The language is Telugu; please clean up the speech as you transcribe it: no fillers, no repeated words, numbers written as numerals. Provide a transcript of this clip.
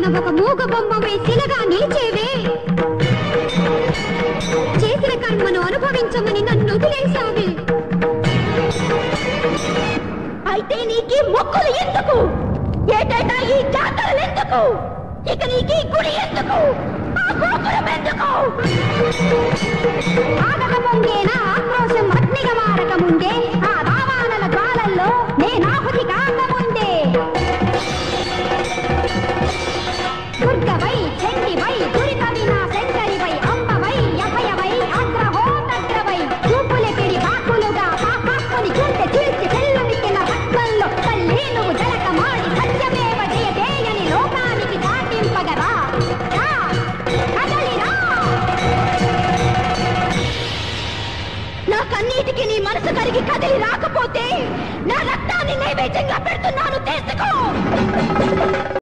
ఒక మూగ బొమ్మవే శిలగా నిలిచేవే. చేసిన కర్మను అనుభవించమని నన్ను వదిలేశావే. అయితే నీకీ మొక్కులు ఎందుకు? ఏటైనా ఈ జాతరలు ఎందుకు? ఇక నీకీ గుడి ఎందుకు? ఆ గోపురం ఎందుకు? ఆగక ముంగేనా ఆక్రోశం అగ్నిగా మారక ముందే, ఆ రావాణల జ్వాలల్లో నేనాహుతి కాకముందే. దుర్గవై చండివై దురిత వినాశంకరివై అంబవై అభయవై అగ్రహోతగ్రవై చూపులెపిడి బాకులుగా పాపాత్ముని చుంటె చీల్చి చెల్లునిక్కిన రక్తంలో తల్లి నువ్వు జలకమాడి సత్యమేవ జయదేయని లోకానికి చాటింపగరా. నా కన్నీటికి నీ మనసు కరిగి కదిలి రాకపోతే నా రక్తాన్ని నైవేద్యంగా